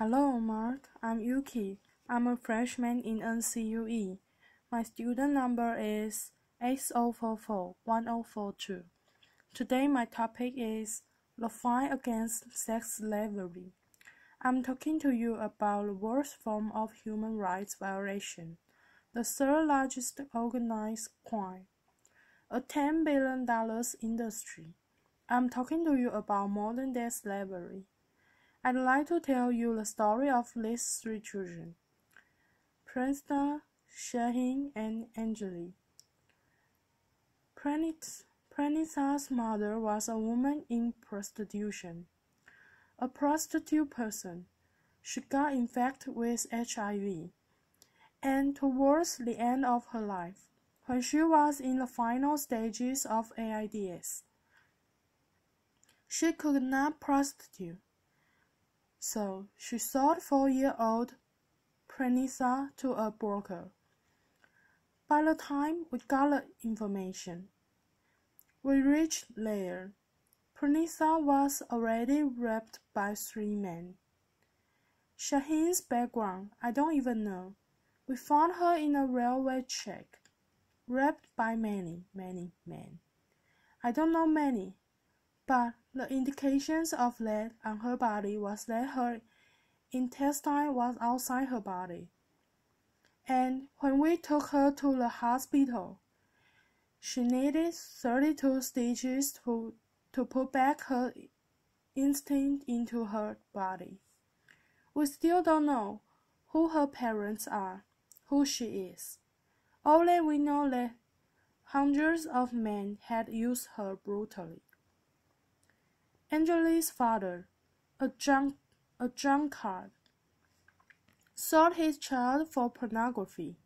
Hello, Mark. I'm Yuki. I'm a freshman in NCUE. My student number is 8044-1042. Today my topic is the fight against sex slavery. I'm talking to you about the worst form of human rights violation, the third largest organized crime, a $10 billion industry. I'm talking to you about modern-day slavery. I'd like to tell you the story of these three children, Krishnan, Shaheen, and Anjali. Pranitha's mother was a woman in prostitution, a prostitute person. She got infected with HIV, and towards the end of her life, when she was in the final stages of AIDS, she could not prostitute. So she sold 4-year-old Pranitha to a broker. By the time we got the information we reached there, Pranitha was already raped by 3 men. Shaheen's background I don't even know. We found her in a railway track, raped by many men. I don't know many, but the indications of that on her body was that her intestine was outside her body. And when we took her to the hospital, she needed 32 stitches to put back her intestine into her body. We still don't know who her parents are, who she is. Only we know that hundreds of men had used her brutally. Anjali's father, a drunkard, sold his child for pornography.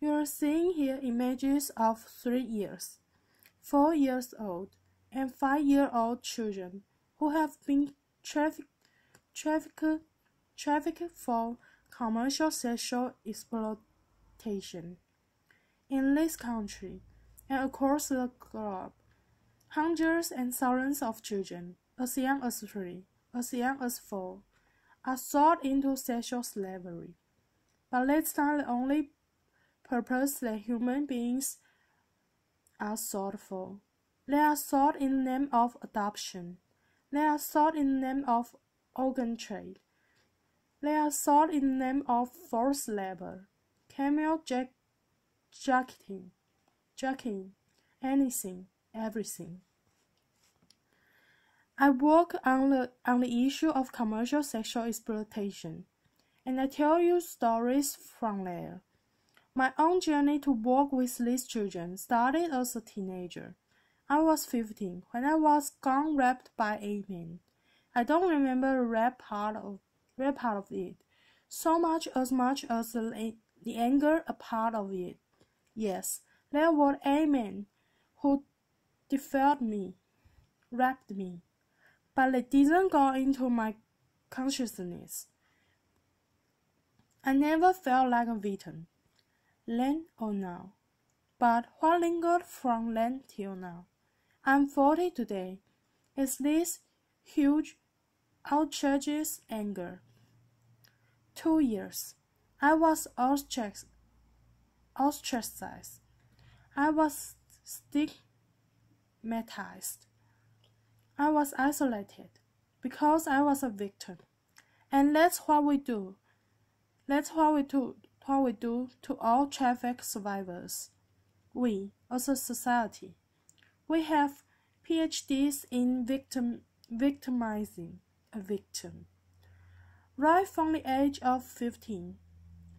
You are seeing here images of 3 years, 4 years old, and 5-year-old children who have been trafficked for commercial sexual exploitation. In this country and across the globe, hundreds and thousands of children, as young as 3, as young as 4, are sold into sexual slavery. But that's not the only purpose that human beings are sold for. They are sold in the name of adoption. They are sold in the name of organ trade. They are sold in the name of forced labor, camel jacketing, anything, everything. I work on the issue of commercial sexual exploitation, and I tell you stories from there. My own journey to work with these children started as a teenager. I was 15 when I was gang raped by 8 men. I don't remember the rap part of it, so much as the anger a part of it. Yes, there were 8 men who defiled me, raped me, but they didn't go into my consciousness. I never felt like a victim, then or now. But what lingered from then till now? I'm 40 today. Is this huge, outrageous anger? 2 years. I was ostracized. I was stigmatized. I was isolated because I was a victim. And that's what we do. That's what we do to all traffic survivors. We, as a society, we have PhDs in victimizing a victim. Right from the age of 15,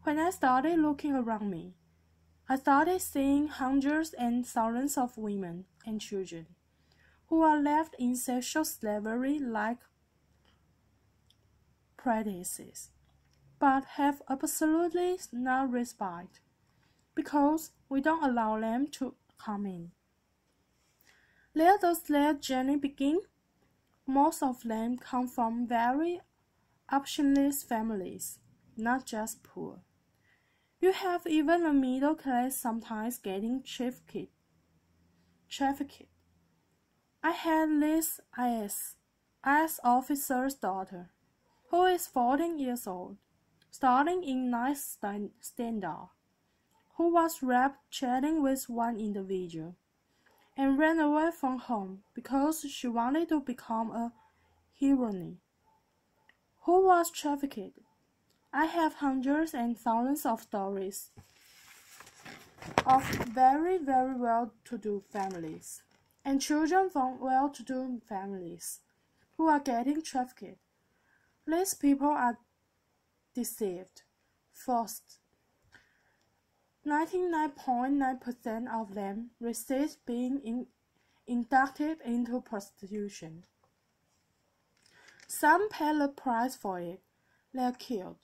when I started looking around me, I started seeing hundreds and thousands of women and children who are left in sexual slavery-like practices, but have absolutely no respite, because we don't allow them to come in. Where does their journey begin? Most of them come from very optionless families, not just poor. You have even the middle class sometimes getting trafficked. I had this IS officer's daughter. who is 14 years old, studying in ninth standard, who was raped chatting with one individual, and ran away from home because she wanted to become a heroine, who was trafficked. I have hundreds and thousands of stories of very, very well-to-do families and children from well-to-do families who are getting trafficked. These people are deceived. First, 99.9% of them resist being inducted into prostitution. Some pay the price for it. They are killed.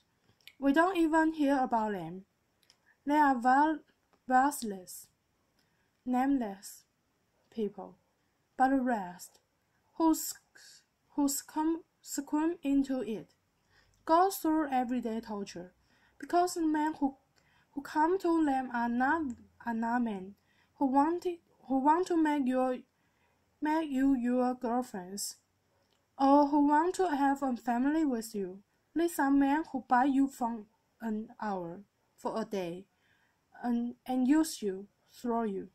We don't even hear about them. They are voiceless, nameless people. But the rest, who succumb into it, go through everyday torture, because the men who come to them are not men who want to make you your girlfriends, or who want to have a family with you. These are men who buy you for an hour, for a day, and use you, throw you.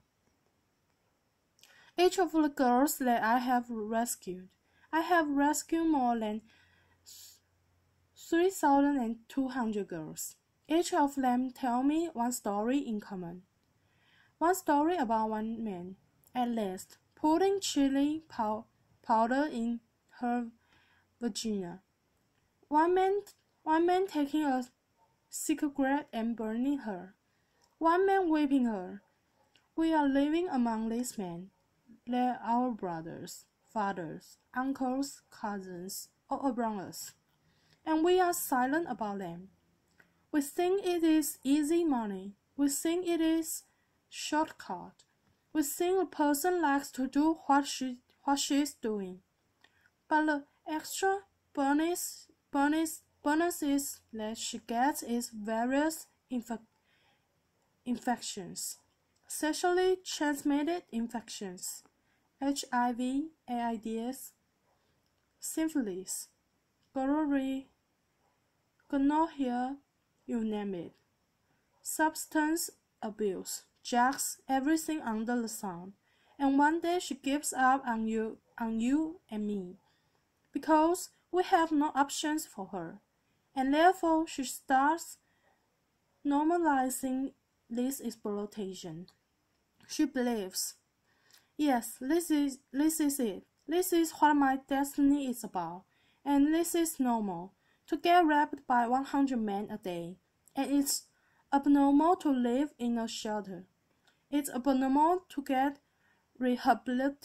Each of the girls that I have rescued more than 3,200 girls. Each of them tell me one story in common. One story about one man, at least, putting chili powder in her vagina. One man taking a cigarette and burning her. One man whipping her. We are living among these men. They're our brothers, fathers, uncles, cousins, all around us, and we are silent about them. We think it is easy money. We think it is shortcut. We think a person likes to do what she is doing. But the extra bonuses that she gets is various infections, sexually transmitted infections, HIV, AIDS, syphilis, gonorrhea, you name it. Substance abuse, drugs, everything under the sun. And one day she gives up on you and me, because we have no options for her, and therefore she starts normalizing this exploitation. She believes, yes, this is it. This is what my destiny is about, and this is normal, to get raped by 100 men a day, and it's abnormal to live in a shelter. It's abnormal to get rehabilitated.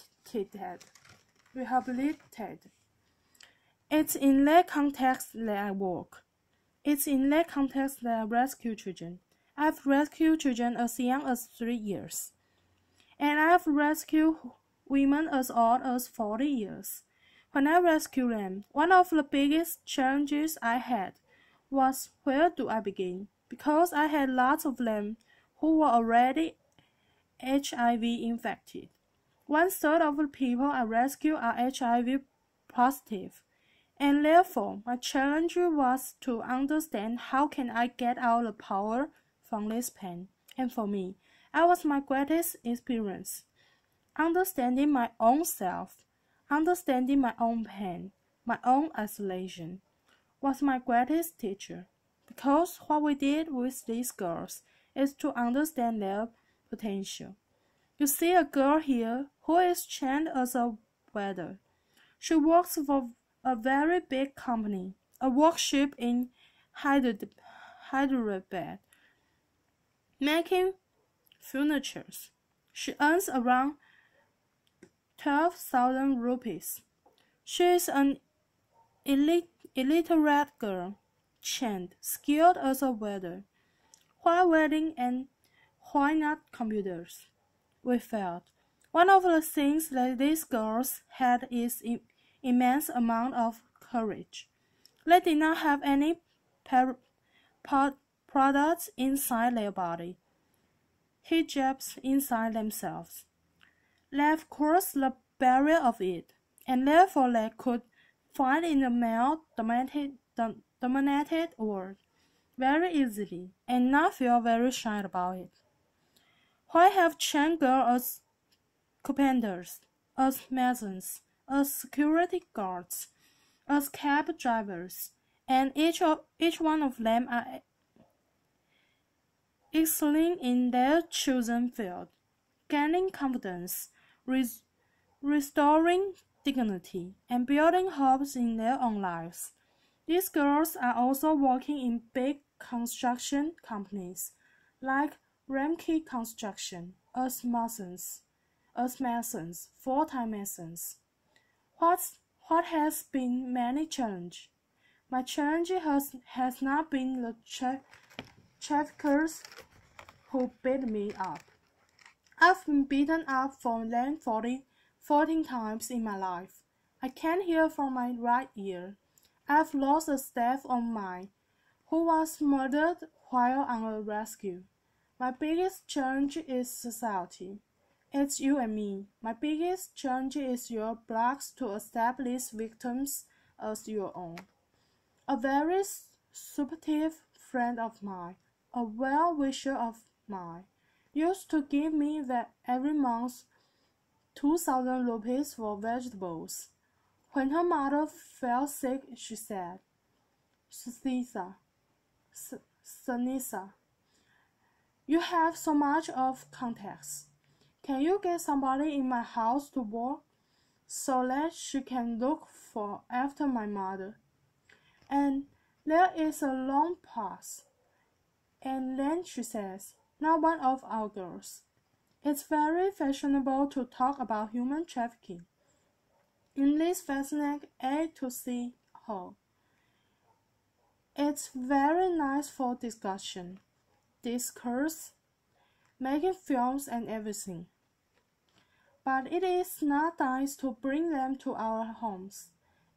It's in that context that I work. It's in that context that I rescue children. I've rescued children as young as 3 years. And I've rescued women as old as 40 years. When I rescued them, one of the biggest challenges I had was, where do I begin? Because I had lots of them who were already HIV infected. 1/3 of the people I rescue are HIV positive, and therefore my challenge was to understand how can I get out the power from this pain. And for me, that was my greatest experience. Understanding my own self, understanding my own pain, my own isolation, was my greatest teacher. Because what we did with these girls is to understand their potential. You see a girl here who is trained as a waiter. She works for a very big company, a workshop in Hyderabad, making furniture. She earns around 12,000 rupees. She is an illiterate girl, trained, skilled as a waiter. Why wedding and why not computers? We felt. One of the things that these girls had is immense amount of courage. They did not have any products inside their body, hijabs inside themselves. They've crossed the barrier of it, and therefore they could find in the male-dominated dominated world very easily and not feel very shy about it. Why have trained girls as carpenters, as masons, as security guards, as cab drivers, and each one of them are excelling in their chosen field, gaining confidence, restoring dignity, and building hopes in their own lives. These girls are also working in big construction companies like Ramkey Construction as masons, full-time masons. What has been many challenge? My challenge has not been the traffickers who beat me up. I've been beaten up for them 14 times in my life. I can't hear from my right ear. I've lost a staff of mine who was murdered while on a rescue. My biggest challenge is society. It's you and me. My biggest challenge is your blocks to accept these victims as your own. A very supportive friend of mine, a well-wisher of mine, used to give me that every month 2,000 rupees for vegetables. When her mother fell sick, she said, Sunitha, you have so much of contacts. Can you get somebody in my house to work so that she can look after my mother? And there is a long pause. And then she says, not one of our girls. It's very fashionable to talk about human trafficking in this fascinating A to C hall. It's very nice for discourse, making films and everything. But it is not nice to bring them to our homes.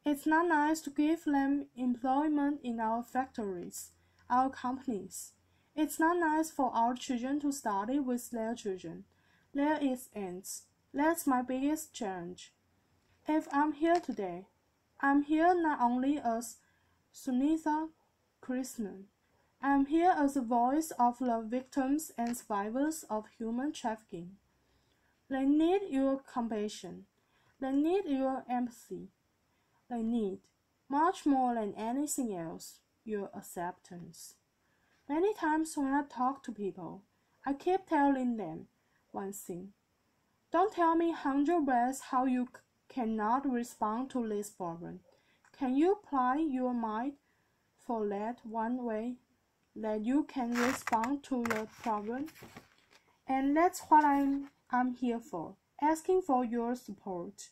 It's not nice to give them employment in our factories, our companies. It's not nice for our children to study with their children. There is ends. That's my biggest challenge. If I'm here today, I'm here not only as Sunitha Krishnan. I'm here as the voice of the victims and survivors of human trafficking. They need your compassion. They need your empathy. They need, much more than anything else, your acceptance. Many times when I talk to people, I keep telling them one thing. Don't tell me 100 ways how you cannot respond to this problem. Can you apply your mind for that one way that you can respond to the problem? And that's what I'm here for, asking for your support,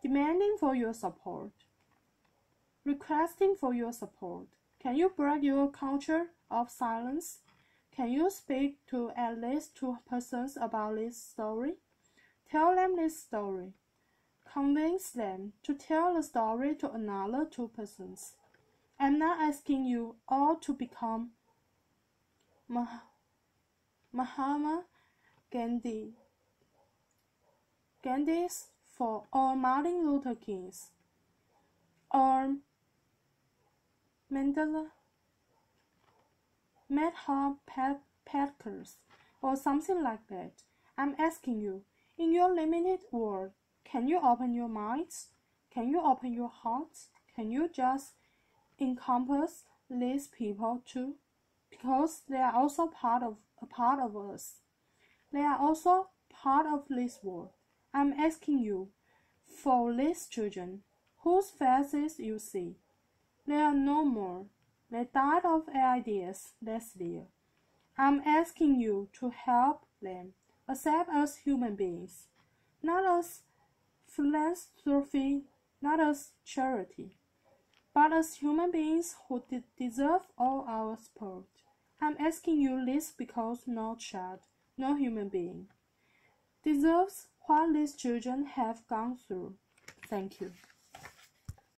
demanding for your support, requesting for your support. Can you break your culture of silence? Can you speak to at least 2 persons about this story? Tell them this story. Convince them to tell the story to another 2 persons. I'm not asking you all to become Mahatma Gandhis or Martin Luther Kings or Mandela Packers or something like that. I'm asking you, in your limited world, can you open your minds? Can you open your hearts? Can you just encompass these people too? Because they are also a part of us. They are also part of this world. I'm asking you for these children whose faces you see. They are no more. They died of ideas that's there. I'm asking you to help them accept as human beings, not as philanthropy, not as charity, but as human beings who deserve all our support. I'm asking you this because no child, no human being, deserves what these children have gone through. Thank you.